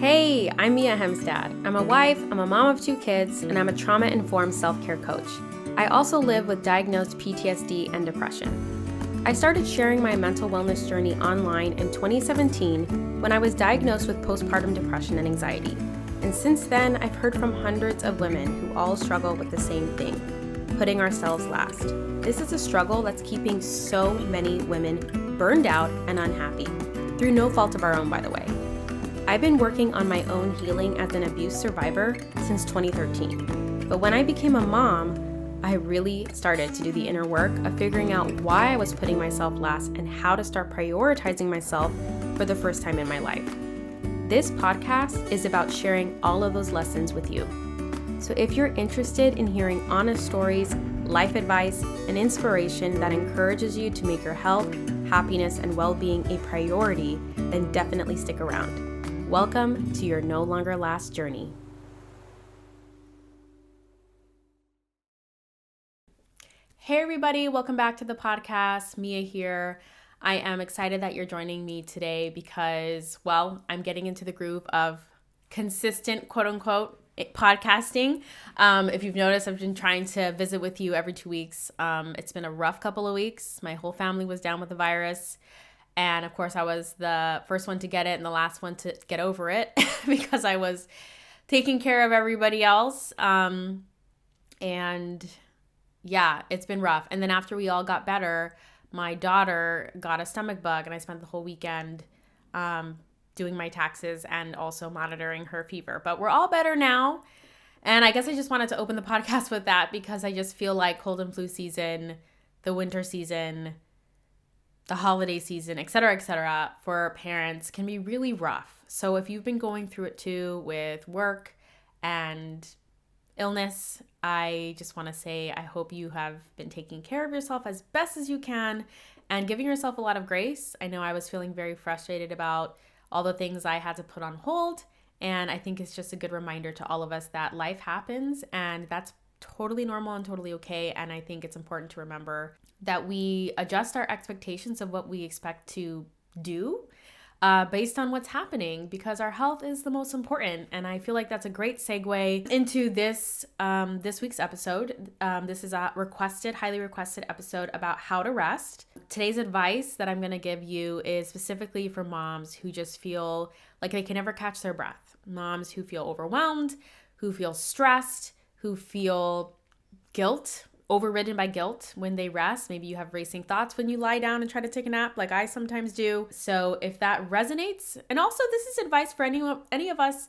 Hey, I'm Mia Hemstad. I'm a wife, I'm a mom of 2 kids, and I'm a trauma-informed self-care coach. I also live with diagnosed PTSD and depression. I started sharing my mental wellness journey online in 2017 when I was diagnosed with postpartum depression and anxiety. And since then, I've heard from hundreds of women who all struggle with the same thing, putting ourselves last. This is a struggle that's keeping so many women burned out and unhappy, through no fault of our own, by the way. I've been working on my own healing as an abuse survivor since 2013. But when I became a mom, I really started to do the inner work of figuring out why I was putting myself last and how to start prioritizing myself for the first time in my life. This podcast is about sharing all of those lessons with you. So if you're interested in hearing honest stories, life advice, and inspiration that encourages you to make your health, happiness, and well-being a priority, then definitely stick around. Welcome to your No Longer Last journey. Hey everybody, welcome back to the podcast. Mia here. I am excited that you're joining me today because, well, I'm getting into the groove of consistent, quote unquote, podcasting. If you've noticed, I've been trying to visit with you every 2 weeks. It's been a rough couple of weeks. My whole family was down with the virus. And of course, I was the first one to get it and the last one to get over it because I was taking care of everybody else. And yeah, it's been rough. And then after we all got better, my daughter got a stomach bug and I spent the whole weekend doing my taxes and also monitoring her fever. But we're all better now. And I guess I just wanted to open the podcast with that because I just feel like cold and flu season, the winter season, the holiday season, et cetera, for parents can be really rough. So if you've been going through it too with work and illness, I just want to say I hope you have been taking care of yourself as best as you can and giving yourself a lot of grace. I know I was feeling very frustrated about all the things I had to put on hold, and I think it's just a good reminder to all of us that life happens and that's totally normal and totally okay. And I think it's important to remember that we adjust our expectations of what we expect to do based on what's happening because our health is the most important. And I feel like that's a great segue into this week's episode. This is a highly requested episode about how to rest. Today's advice that I'm going to give you is specifically for moms who just feel like they can never catch their breath. Moms who feel overwhelmed, who feel stressed, who feel overridden by guilt when they rest. Maybe you have racing thoughts when you lie down and try to take a nap like I sometimes do. So if that resonates, and also this is advice for any of us,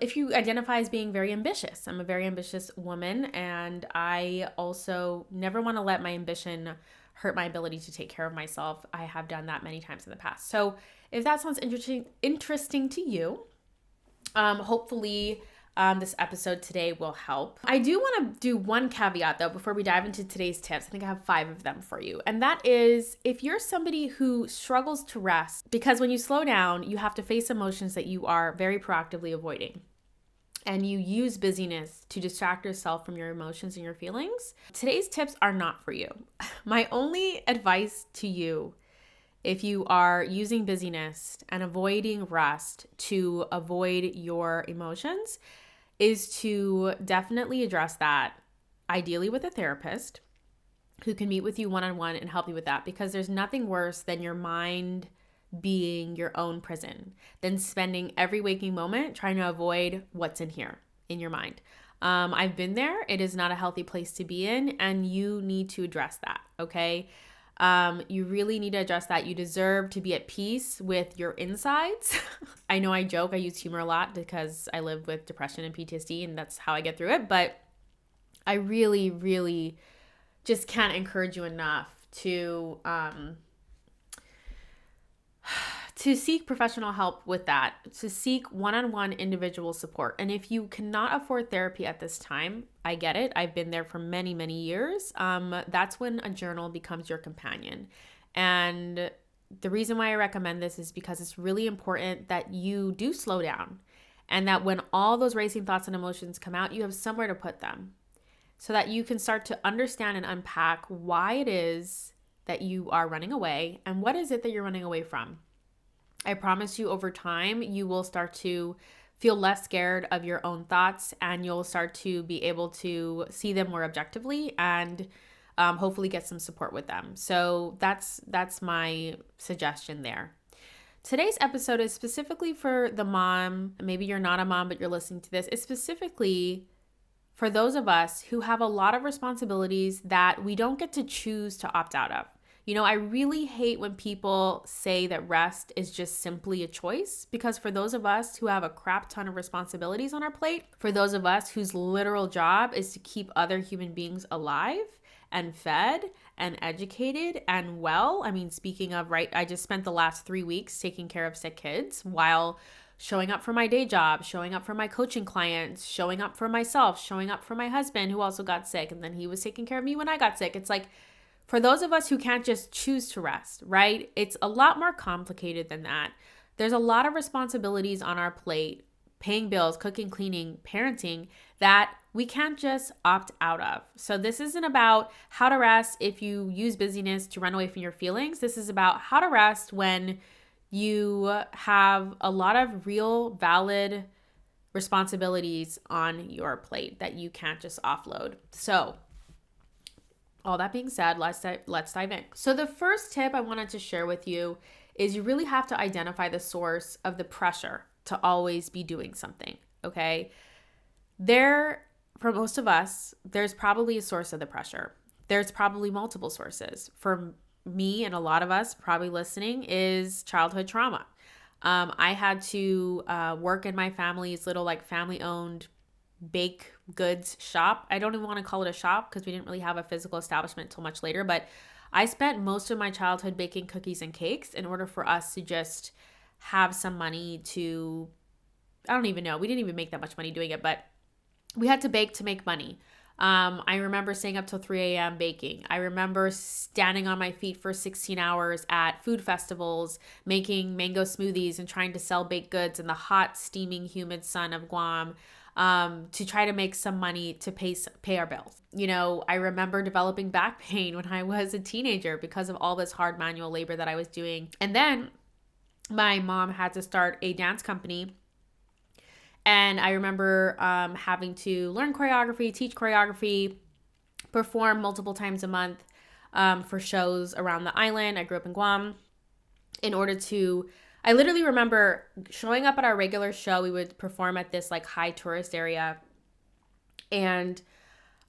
if you identify as being very ambitious. I'm a very ambitious woman and I also never want to let my ambition hurt my ability to take care of myself. I have done that many times in the past. So if that sounds interesting to you, hopefully this episode today will help. I do want to do one caveat though before we dive into today's tips. I think I have 5 of them for you. And that is if you're somebody who struggles to rest, because when you slow down, you have to face emotions that you are very proactively avoiding. And you use busyness to distract yourself from your emotions and your feelings. Today's tips are not for you. My only advice to you, if you are using busyness and avoiding rest to avoid your emotions, is to definitely address that, ideally with a therapist who can meet with you one-on-one and help you with that, because there's nothing worse than your mind being your own prison, than spending every waking moment trying to avoid what's in here, in your mind. I've been there. It is not a healthy place to be in, and you need to address that, okay? You really need to address that. You deserve to be at peace with your insides. I know I joke, I use humor a lot because I live with depression and PTSD and that's how I get through it. But I really, really just can't encourage you enough to seek professional help with that, to seek one-on-one individual support. And if you cannot afford therapy at this time, I get it. I've been there for many, many years. That's when a journal becomes your companion. And the reason why I recommend this is because it's really important that you do slow down and that when all those racing thoughts and emotions come out, you have somewhere to put them so that you can start to understand and unpack why it is that you are running away and what is it that you're running away from. I promise you, over time, you will start to feel less scared of your own thoughts, and you'll start to be able to see them more objectively and hopefully get some support with them. So that's my suggestion there. Today's episode is specifically for the mom. Maybe you're not a mom, but you're listening to this. It's specifically for those of us who have a lot of responsibilities that we don't get to choose to opt out of. I really hate when people say that rest is just simply a choice, because for those of us who have a crap ton of responsibilities on our plate, for those of us whose literal job is to keep other human beings alive and fed and educated and well. I mean, speaking of, right, I just spent the last 3 weeks taking care of sick kids while showing up for my day job, showing up for my coaching clients, showing up for myself, showing up for my husband who also got sick, and then he was taking care of me when I got sick. It's like, for those of us who can't just choose to rest, right? It's a lot more complicated than that. There's a lot of responsibilities on our plate, paying bills, cooking, cleaning, parenting, that we can't just opt out of. So this isn't about how to rest if you use busyness to run away from your feelings. This is about how to rest when you have a lot of real, valid responsibilities on your plate that you can't just offload. So all that being said, let's dive in. So the first tip I wanted to share with you is you really have to identify the source of the pressure to always be doing something, okay? For most of us, there's probably a source of the pressure. There's probably multiple sources. For me and a lot of us probably listening is childhood trauma. I had to work in my family's little family-owned bake goods shop. I don't even want to call it a shop because we didn't really have a physical establishment until much later, but I spent most of my childhood baking cookies and cakes in order for us to just have some money to, I don't even know, we didn't even make that much money doing it, but we had to bake to make money. I remember staying up till 3 a.m. baking. I remember standing on my feet for 16 hours at food festivals, making mango smoothies and trying to sell baked goods in the hot, steaming, humid sun of Guam, to try to make some money to pay our bills. I remember developing back pain when I was a teenager because of all this hard manual labor that I was doing. And then my mom had to start a dance company. And I remember having to learn choreography, teach choreography, perform multiple times a month for shows around the island. I grew up in Guam. I literally remember showing up at our regular show. We would perform at this high tourist area. And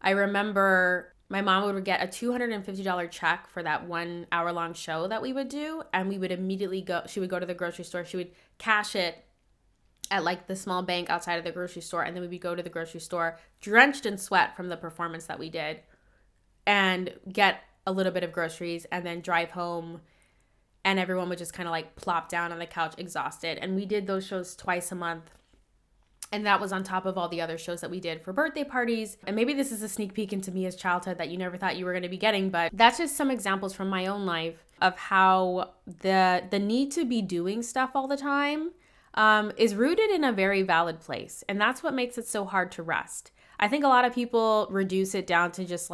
I remember my mom would get a $250 check for that 1 hour long show that we would do. And we would immediately she would go to the grocery store. She would cash it at the small bank outside of the grocery store. And then we would go to the grocery store drenched in sweat from the performance that we did and get a little bit of groceries and then drive home. And everyone would just kind of plop down on the couch exhausted. And we did those shows twice a month. And that was on top of all the other shows that we did for birthday parties. And maybe this is a sneak peek into Mia's childhood that you never thought you were going to be getting. But that's just some examples from my own life of how the need to be doing stuff all the time is rooted in a very valid place. And that's what makes it so hard to rest. I think a lot of people reduce it down to just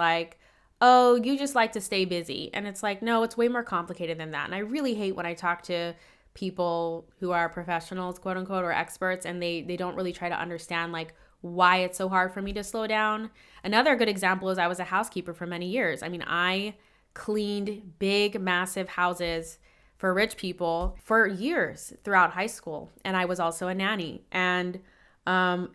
oh, you just like to stay busy. And it's no, it's way more complicated than that. And I really hate when I talk to people who are professionals, quote unquote, or experts, and they don't really try to understand why it's so hard for me to slow down. Another good example is I was a housekeeper for many years. I mean, I cleaned big, massive houses for rich people for years throughout high school. And I was also a nanny. And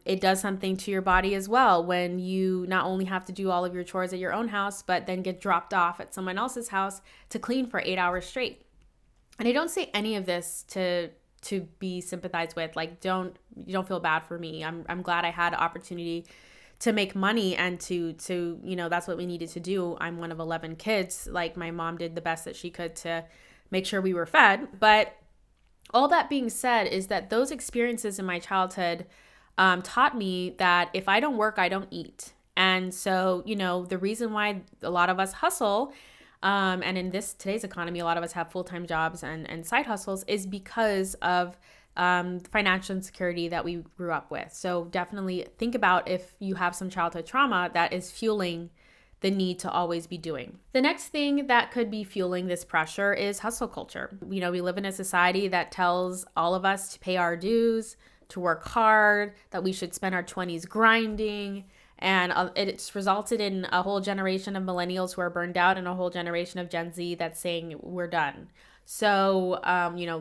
it does something to your body as well when you not only have to do all of your chores at your own house, but then get dropped off at someone else's house to clean for 8 hours straight. And I don't say any of this to be sympathized with. You don't feel bad for me. I'm glad I had the opportunity to make money and to that's what we needed to do. I'm one of 11 kids. My mom did the best that she could to make sure we were fed. But all that being said is that those experiences in my childhood taught me that if I don't work, I don't eat. And so, the reason why a lot of us hustle, and in today's economy, a lot of us have full-time jobs and side hustles is because of financial insecurity that we grew up with. So definitely think about if you have some childhood trauma that is fueling the need to always be doing. The next thing that could be fueling this pressure is hustle culture. We live in a society that tells all of us to pay our dues, to work hard, that we should spend our 20s grinding. And it's resulted in a whole generation of millennials who are burned out and a whole generation of Gen Z that's saying we're done. So,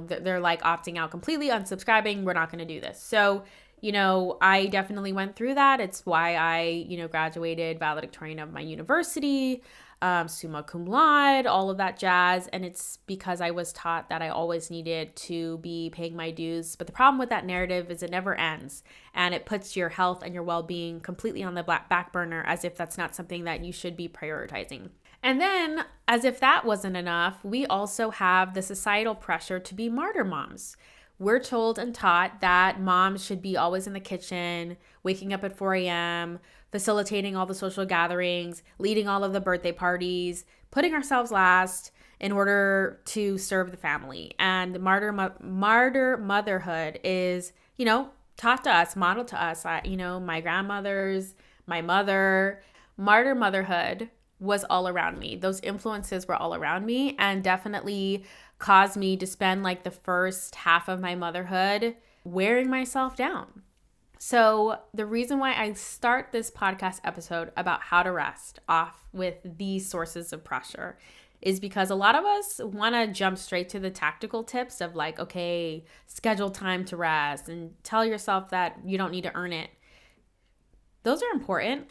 they're like opting out completely, unsubscribing. We're not going to do this. So, I definitely went through that. It's why I, graduated valedictorian of my university, summa cum laude, all of that jazz. And it's because I was taught that I always needed to be paying my dues. But the problem with that narrative is it never ends. And it puts your health and your well-being completely on the back burner, as if that's not something that you should be prioritizing. And then, as if that wasn't enough, we also have the societal pressure to be martyr moms. We're told and taught that moms should be always in the kitchen, waking up at 4 a.m., facilitating all the social gatherings, leading all of the birthday parties, putting ourselves last in order to serve the family. And martyr motherhood is, taught to us, modeled to us. My grandmothers, my mother, martyr motherhood was all around me. Those influences were all around me and definitely caused me to spend like the first half of my motherhood wearing myself down. So the reason why I start this podcast episode about how to rest off with these sources of pressure is because a lot of us want to jump straight to the tactical tips of like, okay, schedule time to rest and tell yourself that you don't need to earn it. Those are important,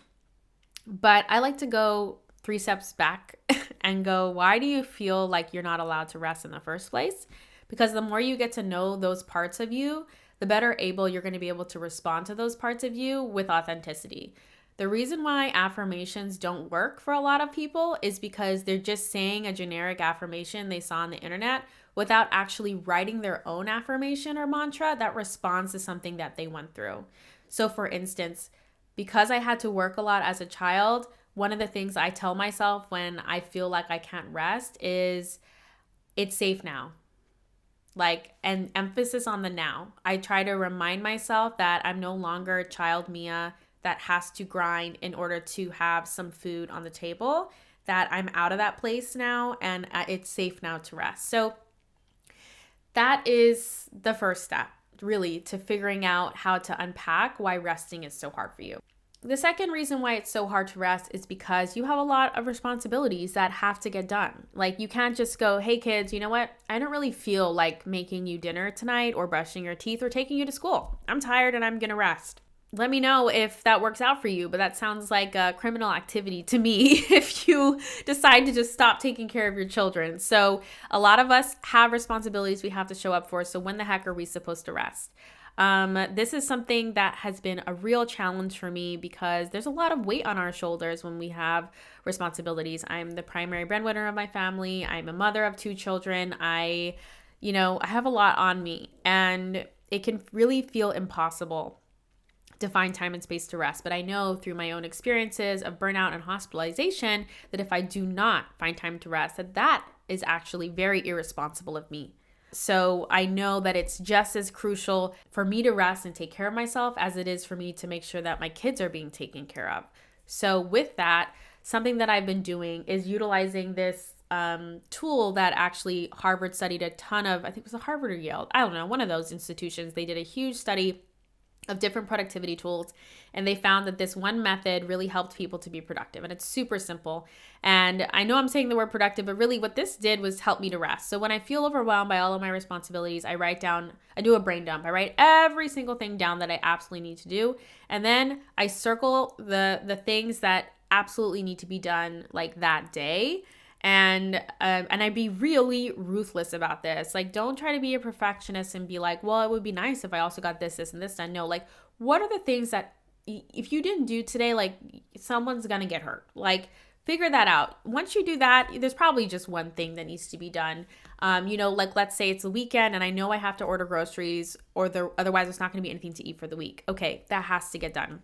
but I like to go 3 steps back and go, why do you feel like you're not allowed to rest in the first place? Because the more you get to know those parts of you, the better able you're going to be able to respond to those parts of you with authenticity. The reason why affirmations don't work for a lot of people is because they're just saying a generic affirmation they saw on the internet without actually writing their own affirmation or mantra that responds to something that they went through. So for instance, because I had to work a lot as a child, one of the things I tell myself when I feel like I can't rest is it's safe now. Like, an emphasis on the now. I try to remind myself that I'm no longer child Mia that has to grind in order to have some food on the table, that I'm out of that place now and it's safe now to rest. So that is the first step, really, to figuring out how to unpack why resting is so hard for you. The second reason why it's so hard to rest is because you have a lot of responsibilities that have to get done. Like, you can't just go, hey kids, you know what? I don't really feel like making you dinner tonight or brushing your teeth or taking you to school. I'm tired and I'm going to rest. Let me know if that works out for you, but that sounds like a criminal activity to me if you decide to just stop taking care of your children. So a lot of us have responsibilities we have to show up for. So when the heck are we supposed to rest? This is something that has been a real challenge for me because there's a lot of weight on our shoulders when we have responsibilities. I'm the primary breadwinner of my family. I'm a mother of 2 children. I have a lot on me, and it can really feel impossible to find time and space to rest. But I know through my own experiences of burnout and hospitalization that if I do not find time to rest, that is actually very irresponsible of me. So I know that it's just as crucial for me to rest and take care of myself as it is for me to make sure that my kids are being taken care of. So with that, something that I've been doing is utilizing this tool that actually Harvard studied a ton of. I think it was Harvard or Yale. I don't know, one of those institutions. They did a huge study of different productivity tools, and they found that this one method really helped people to be productive. And it's super simple. And I know I'm saying the word productive, but really what this did was help me to rest. So when I feel overwhelmed by all of my responsibilities, I do a brain dump. I write every single thing down that I absolutely need to do. And then I circle the things that absolutely need to be done like that day. And I'd be really ruthless about this. Like, don't try to be a perfectionist and be like, well, it would be nice if I also got this, and this done. No, like, what are the things that if you didn't do today, like, someone's going to get hurt? Like, figure that out. Once you do that, there's probably just one thing that needs to be done. Like, let's say it's a weekend and I know I have to order groceries otherwise there's not going to be anything to eat for the week. Okay, that has to get done.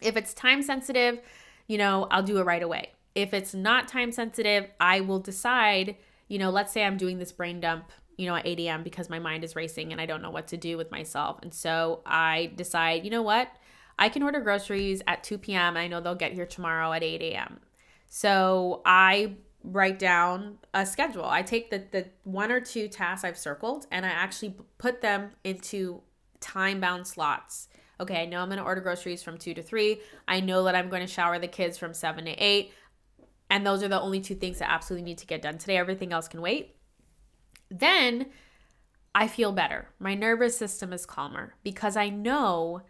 If it's time sensitive, I'll do it right away. If it's not time sensitive, I will decide, let's say I'm doing this brain dump, at 8 a.m. because my mind is racing and I don't know what to do with myself. And so I decide, you know what? I can order groceries at 2 p.m. I know they'll get here tomorrow at 8 a.m. So I write down a schedule. I take the one or two tasks I've circled and I actually put them into time-bound slots. Okay, I know I'm going to order groceries from 2 to 3. I know that I'm going to shower the kids from 7 to 8. And those are the only two things that absolutely need to get done today. Everything else can wait. Then I feel better. My nervous system is calmer because I know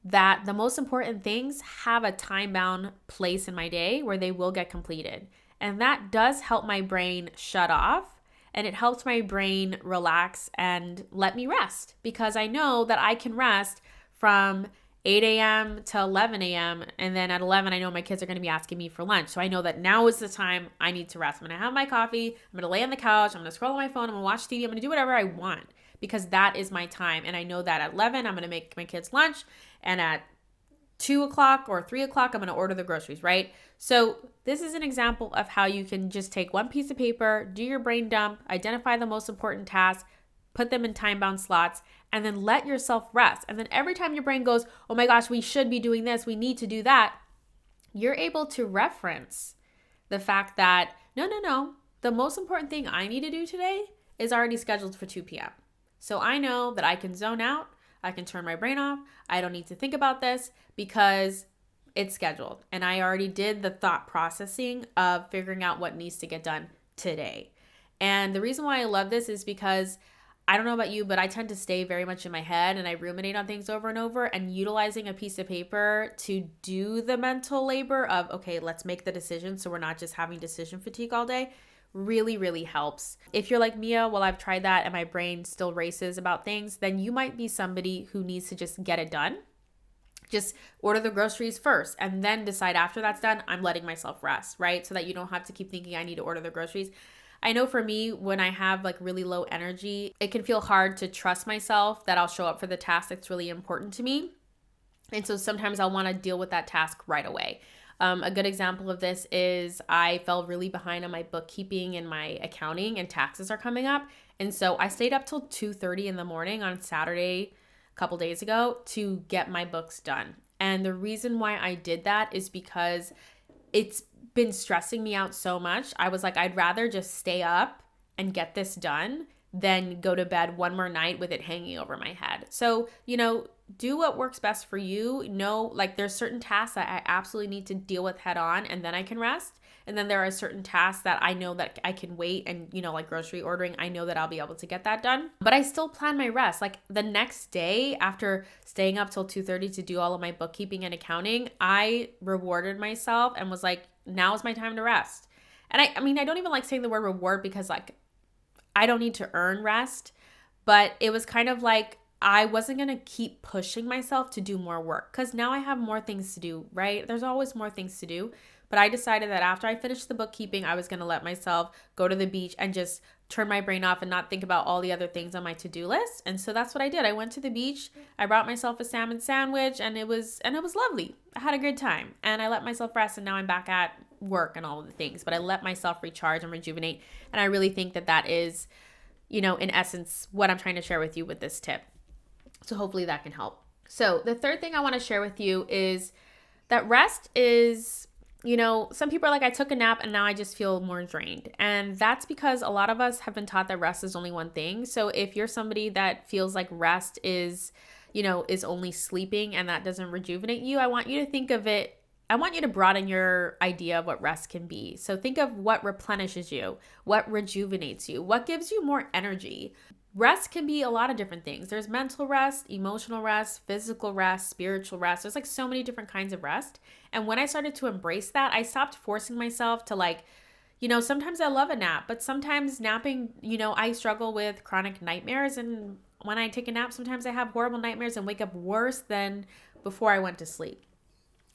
that the most important things have a time-bound place in my day where they will get completed. And that does help my brain shut off, and it helps my brain relax and let me rest because I know that I can rest from 8 a.m. to 11 a.m. And then at 11, I know my kids are going to be asking me for lunch. So I know that now is the time I need to rest. I'm going to have my coffee. I'm going to lay on the couch. I'm going to scroll on my phone. I'm going to watch TV. I'm going to do whatever I want because that is my time. And I know that at 11, I'm going to make my kids lunch. And at 2 o'clock or 3 o'clock, I'm going to order the groceries, right? So this is an example of how you can just take one piece of paper, do your brain dump, identify the most important tasks, put them in time-bound slots, and then let yourself rest. And then every time your brain goes, oh my gosh, we should be doing this, we need to do that, you're able to reference the fact that, no, the most important thing I need to do today is already scheduled for 2 p.m. So I know that I can zone out, I can turn my brain off, I don't need to think about this because it's scheduled. And I already did the thought processing of figuring out what needs to get done today. And the reason why I love this is because I don't know about you, but I tend to stay very much in my head and I ruminate on things over and over, and utilizing a piece of paper to do the mental labor of, okay, let's make the decision so we're not just having decision fatigue all day really, really helps. If you're like Mia, well, I've tried that and my brain still races about things, then you might be somebody who needs to just get it done. Just order the groceries first and then decide after that's done, I'm letting myself rest, right? So that you don't have to keep thinking I need to order the groceries. I know for me, when I have like really low energy, it can feel hard to trust myself that I'll show up for the task that's really important to me. And so sometimes I'll want to deal with that task right away. A good example of this is I fell really behind on my bookkeeping and my accounting, and taxes are coming up. And so I stayed up till 2:30 in the morning on Saturday a couple days ago to get my books done. And the reason why I did that is because it's been stressing me out so much. I was like, I'd rather just stay up and get this done than go to bed one more night with it hanging over my head. So, do what works best for you. Like there's certain tasks that I absolutely need to deal with head on and then I can rest. And then there are certain tasks that I know that I can wait, and, like grocery ordering, I know that I'll be able to get that done. But I still plan my rest. Like the next day after staying up till 2:30 to do all of my bookkeeping and accounting, I rewarded myself and was like, now is my time to rest. And I mean, I don't even like saying the word reward because like I don't need to earn rest, but it was kind of like I wasn't going to keep pushing myself to do more work because now I have more things to do, right? There's always more things to do. But I decided that after I finished the bookkeeping, I was going to let myself go to the beach and just turn my brain off and not think about all the other things on my to-do list. And so that's what I did. I went to the beach. I brought myself a salmon sandwich and it was lovely. I had a good time and I let myself rest, and now I'm back at work and all of the things, but I let myself recharge and rejuvenate. And I really think that is, in essence, what I'm trying to share with you with this tip. So hopefully that can help. So the third thing I want to share with you is that rest is, some people are like, I took a nap and now I just feel more drained. And that's because a lot of us have been taught that rest is only one thing. So if you're somebody that feels like rest is only sleeping and that doesn't rejuvenate you, I want you to think of it. I want you to broaden your idea of what rest can be. So think of what replenishes you, what rejuvenates you, what gives you more energy. Rest can be a lot of different things. There's mental rest, emotional rest, physical rest, spiritual rest. There's like so many different kinds of rest. And when I started to embrace that, I stopped forcing myself to sometimes I love a nap, but sometimes napping, I struggle with chronic nightmares. And when I take a nap, sometimes I have horrible nightmares and wake up worse than before I went to sleep.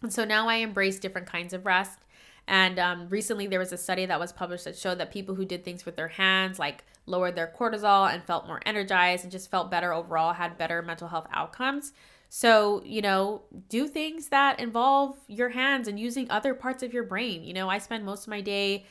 And so now I embrace different kinds of rest. And recently there was a study that was published that showed that people who did things with their hands, like lowered their cortisol and felt more energized and just felt better overall, had better mental health outcomes. So, do things that involve your hands and using other parts of your brain. I spend most of my day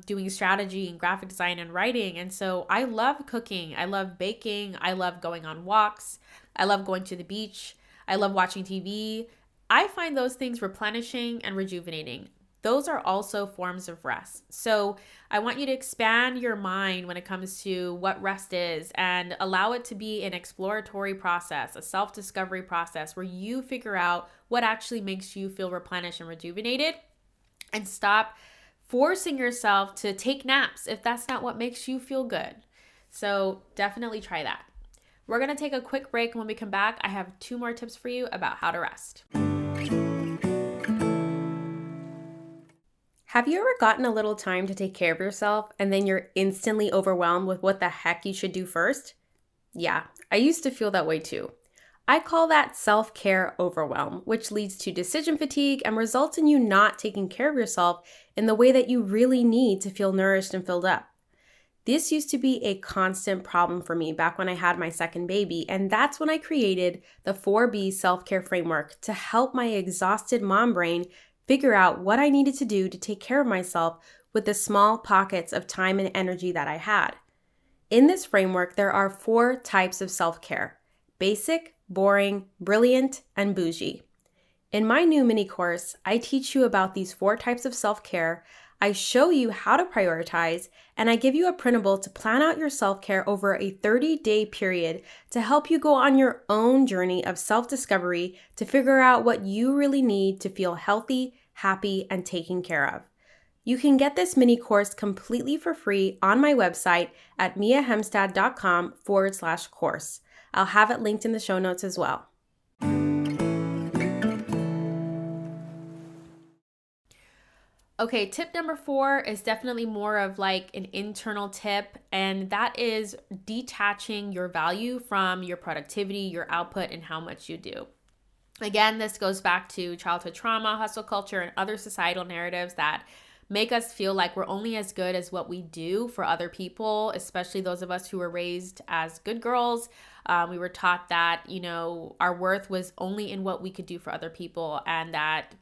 doing strategy and graphic design and writing. And so I love cooking. I love baking. I love going on walks. I love going to the beach. I love watching TV. I find those things replenishing and rejuvenating. those are also forms of rest. So I want you to expand your mind when it comes to what rest is and allow it to be an exploratory process, a self-discovery process where you figure out what actually makes you feel replenished and rejuvenated, and stop forcing yourself to take naps if that's not what makes you feel good. So definitely try that. We're going to take a quick break, and when we come back, I have 2 more tips for you about how to rest. Have you ever gotten a little time to take care of yourself and then you're instantly overwhelmed with what the heck you should do first? Yeah, I used to feel that way too. I call that self-care overwhelm, which leads to decision fatigue and results in you not taking care of yourself in the way that you really need to feel nourished and filled up. This used to be a constant problem for me back when I had my second baby, and that's when I created the 4B self-care framework to help my exhausted mom brain figure out what I needed to do to take care of myself with the small pockets of time and energy that I had. In this framework, there are 4 types of self-care: basic, boring, brilliant, and bougie. In my new mini course, I teach you about these 4 types of self-care. I show you how to prioritize, and I give you a printable to plan out your self-care over a 30-day period to help you go on your own journey of self-discovery to figure out what you really need to feel healthy, happy, and taken care of. You can get this mini course completely for free on my website at miahemstad.com/course. I'll have it linked in the show notes as well. Okay, tip number 4 is definitely more of like an internal tip, and that is detaching your value from your productivity, your output, and how much you do. Again, this goes back to childhood trauma, hustle culture, and other societal narratives that make us feel like we're only as good as what we do for other people, especially those of us who were raised as good girls. We were taught that, our worth was only in what we could do for other people, and that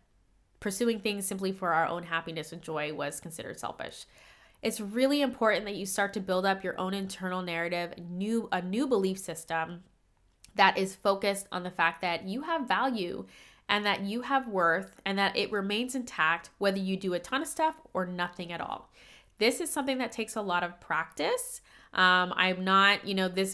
pursuing things simply for our own happiness and joy was considered selfish. It's really important that you start to build up your own internal narrative, a new belief system that is focused on the fact that you have value and that you have worth and that it remains intact whether you do a ton of stuff or nothing at all. This is something that takes a lot of practice. I'm not,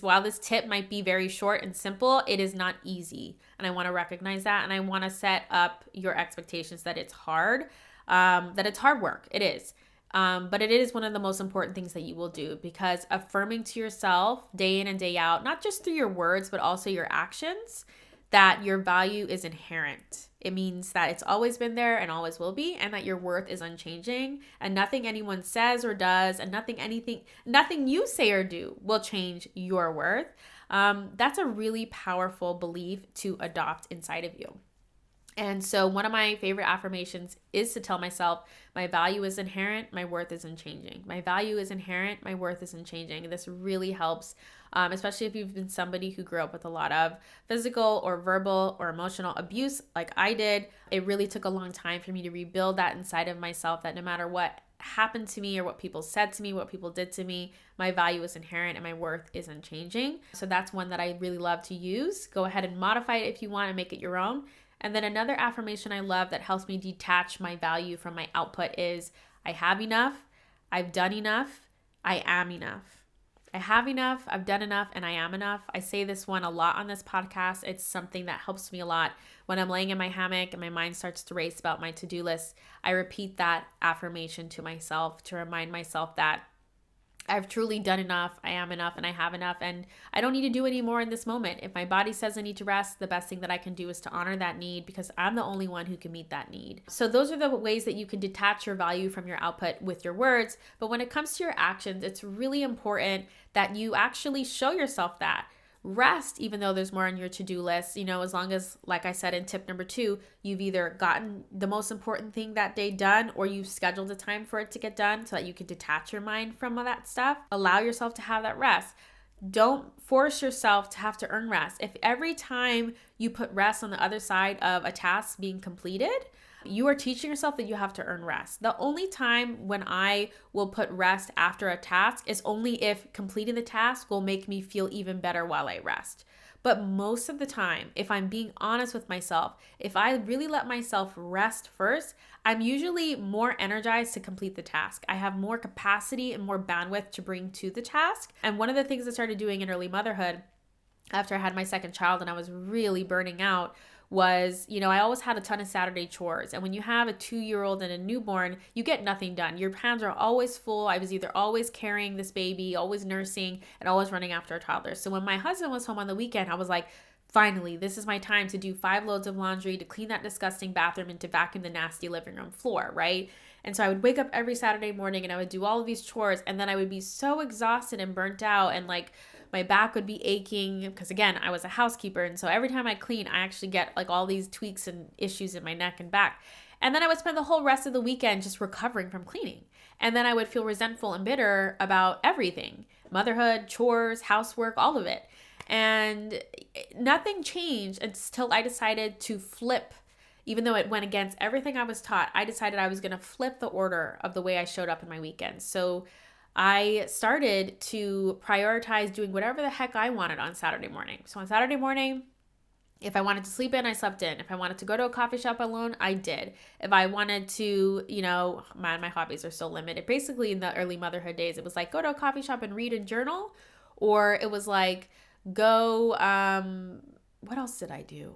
while this tip might be very short and simple, it is not easy. And I want to recognize that. And I want to set up your expectations that it's hard, that it's hard work. It is. But it is one of the most important things that you will do, because affirming to yourself day in and day out, not just through your words, but also your actions, that your value is inherent. It means that it's always been there and always will be, and that your worth is unchanging, and nothing anyone says or does, and nothing you say or do will change your worth. That's a really powerful belief to adopt inside of you. And so one of my favorite affirmations is to tell myself, my value is inherent, my worth isn't changing. My value is inherent, my worth isn't changing. And this really helps, especially if you've been somebody who grew up with a lot of physical or verbal or emotional abuse like I did. It really took a long time for me to rebuild that inside of myself, that no matter what happened to me or what people said to me, what people did to me, my value is inherent and my worth isn't changing. So that's one that I really love to use. Go ahead and modify it if you want to make it your own. And then another affirmation I love that helps me detach my value from my output is, I have enough, I've done enough, I am enough. I have enough, I've done enough, and I am enough. I say this one a lot on this podcast. It's something that helps me a lot. When I'm laying in my hammock and my mind starts to race about my to-do list, I repeat that affirmation to myself to remind myself that I've truly done enough, I am enough, and I have enough, and I don't need to do any more in this moment. If my body says I need to rest, the best thing that I can do is to honor that need, because I'm the only one who can meet that need. So those are the ways that you can detach your value from your output with your words. But when it comes to your actions, it's really important that you actually show yourself that. Rest, even though there's more on your to-do list, as long as, like I said in tip number 2, you've either gotten the most important thing that day done, or you've scheduled a time for it to get done so that you can detach your mind from all that stuff. Allow yourself to have that rest. Don't force yourself to have to earn rest. If every time you put rest on the other side of a task being completed, You are teaching yourself that you have to earn rest. The only time when I will put rest after a task is only if completing the task will make me feel even better while I rest. But most of the time, if I'm being honest with myself, if I really let myself rest first, I'm usually more energized to complete the task. I have more capacity and more bandwidth to bring to the task. And one of the things I started doing in early motherhood after I had my second child and I was really burning out was, I always had a ton of Saturday chores. And when you have a 2-year-old and a newborn, you get nothing done. Your hands are always full. I was either always carrying this baby, always nursing, and always running after a toddler. So when my husband was home on the weekend, I was like, finally, this is my time to do 5 loads of laundry, to clean that disgusting bathroom, and to vacuum the nasty living room floor, right? And so I would wake up every Saturday morning and I would do all of these chores, and then I would be so exhausted and burnt out, and like my back would be aching because, again, I was a housekeeper. And so every time I clean, I actually get like all these tweaks and issues in my neck and back. And then I would spend the whole rest of the weekend just recovering from cleaning. And then I would feel resentful and bitter about everything: motherhood, chores, housework, all of it. And nothing changed until I decided to flip. Even though it went against everything I was taught, I decided I was going to flip the order of the way I showed up in my weekends. So I started to prioritize doing whatever the heck I wanted on Saturday morning. So on Saturday morning, if I wanted to sleep in, I slept in. If I wanted to go to a coffee shop alone, I did. If I wanted to, my hobbies are so limited. Basically, in the early motherhood days, it was like go to a coffee shop and read and journal. Or it was like go, what else did I do?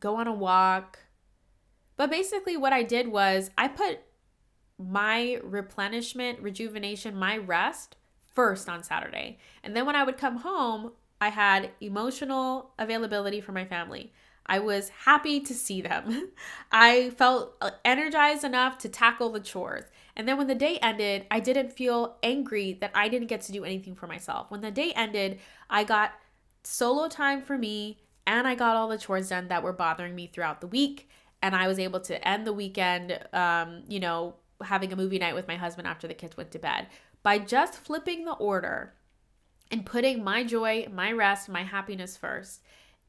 Go on a walk. But basically what I did was I put my replenishment, rejuvenation, my rest first on Saturday. And then when I would come home, I had emotional availability for my family. I was happy to see them. I felt energized enough to tackle the chores. And then when the day ended, I didn't feel angry that I didn't get to do anything for myself. When the day ended, I got solo time for me and I got all the chores done that were bothering me throughout the week. And I was able to end the weekend, having a movie night with my husband after the kids went to bed. By just flipping the order and putting my joy, my rest, my happiness first,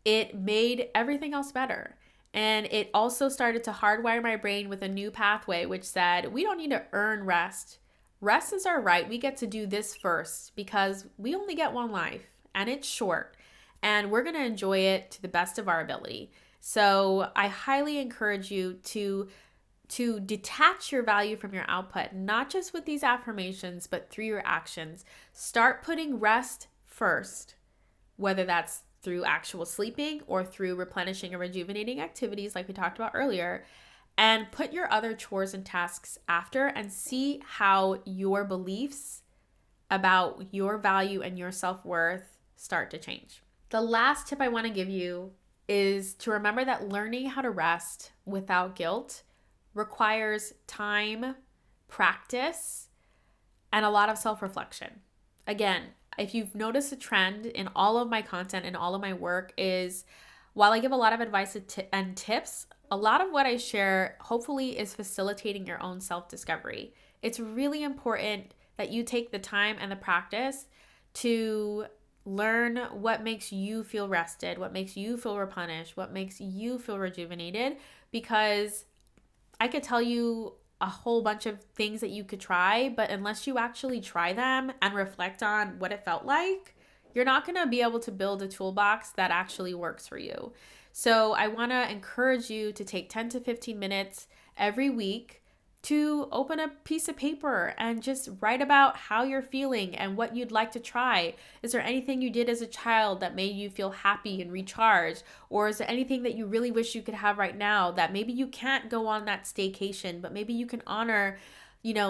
it made everything else better. And it also started to hardwire my brain with a new pathway, which said, we don't need to earn rest. Rest is our right. We get to do this first because we only get one life and it's short. And we're going to enjoy it to the best of our ability. So I highly encourage you to detach your value from your output, not just with these affirmations, but through your actions. Start putting rest first, whether that's through actual sleeping or through replenishing and rejuvenating activities like we talked about earlier, and put your other chores and tasks after, and see how your beliefs about your value and your self-worth start to change. The last tip I want to give you is to remember that learning how to rest without guilt requires time, practice, and a lot of self-reflection. Again, if you've noticed a trend in all of my content and all of my work is, while I give a lot of advice and tips, a lot of what I share hopefully is facilitating your own self-discovery. It's really important that you take the time and the practice to learn what makes you feel rested, what makes you feel replenished, what makes you feel rejuvenated, because I could tell you a whole bunch of things that you could try, but unless you actually try them and reflect on what it felt like, you're not going to be able to build a toolbox that actually works for you. So I want to encourage you to take 10 to 15 minutes every week to open a piece of paper and just write about how you're feeling and what you'd like to try. Is there anything you did as a child that made you feel happy and recharged? Or is there anything that you really wish you could have right now that maybe you can't go on that staycation, but maybe you can honor,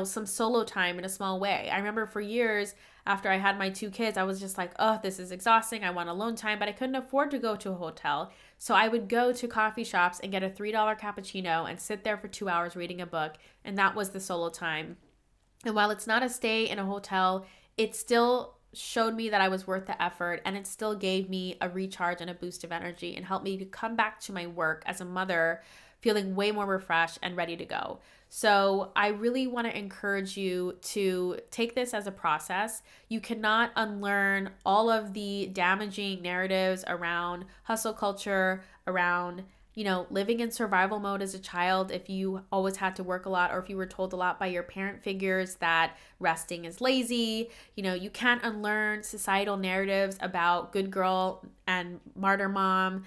some solo time in a small way? I remember for years after I had my 2 kids, I was just like, oh, this is exhausting. I want alone time, but I couldn't afford to go to a hotel. So I would go to coffee shops and get a $3 cappuccino and sit there for 2 hours reading a book. And that was the solo time. And while it's not a stay in a hotel, it still showed me that I was worth the effort, and it still gave me a recharge and a boost of energy and helped me to come back to my work as a mother feeling way more refreshed and ready to go. So I really want to encourage you to take this as a process. You cannot unlearn all of the damaging narratives around hustle culture, around living in survival mode as a child, if you always had to work a lot or if you were told a lot by your parent figures that resting is lazy, you can't unlearn societal narratives about good girl and martyr mom,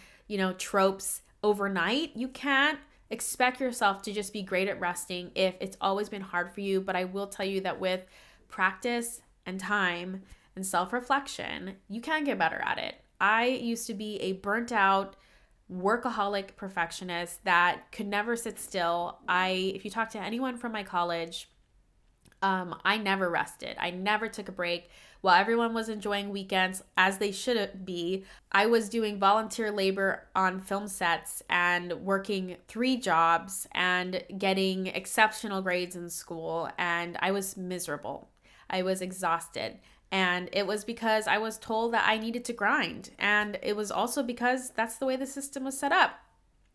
tropes overnight. You can't expect yourself to just be great at resting if it's always been hard for you. But I will tell you that with practice and time and self-reflection, you can get better at it. I used to be a burnt out workaholic perfectionist that could never sit still. If you talk to anyone from my college, I never rested. I never took a break. While everyone was enjoying weekends, as they should be, I was doing volunteer labor on film sets and working 3 jobs and getting exceptional grades in school. And I was miserable. I was exhausted. And it was because I was told that I needed to grind. And it was also because that's the way the system was set up.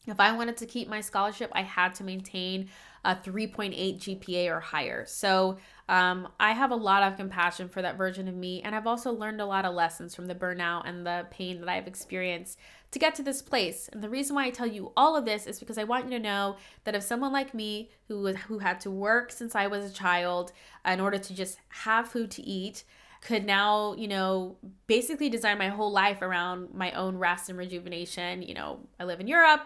If I wanted to keep my scholarship, I had to maintain a 3.8 GPA or higher. So I have a lot of compassion for that version of me. And I've also learned a lot of lessons from the burnout and the pain that I've experienced to get to this place. And the reason why I tell you all of this is because I want you to know that if someone like me who had to work since I was a child in order to just have food to eat, could now, basically design my whole life around my own rest and rejuvenation. I live in Europe.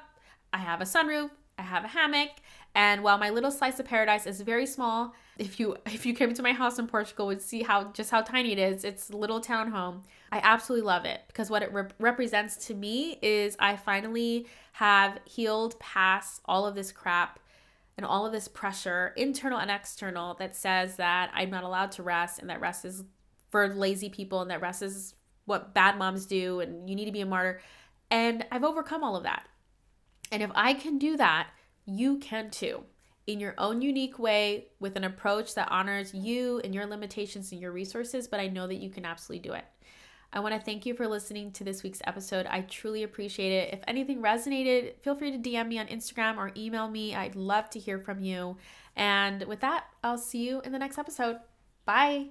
I have a sunroof. I have a hammock. And while my little slice of paradise is very small, if you came to my house in Portugal, would see how tiny it is. It's a little townhome. I absolutely love it because what it represents to me is I finally have healed past all of this crap and all of this pressure, internal and external, that says that I'm not allowed to rest and that rest is for lazy people and that rest is what bad moms do and you need to be a martyr. And I've overcome all of that. And if I can do that, you can too, in your own unique way, with an approach that honors you and your limitations and your resources. But I know that you can absolutely do it. I want to thank you for listening to this week's episode. I truly appreciate it. If anything resonated, feel free to DM me on Instagram or email me. I'd love to hear from you. And with that, I'll see you in the next episode. Bye.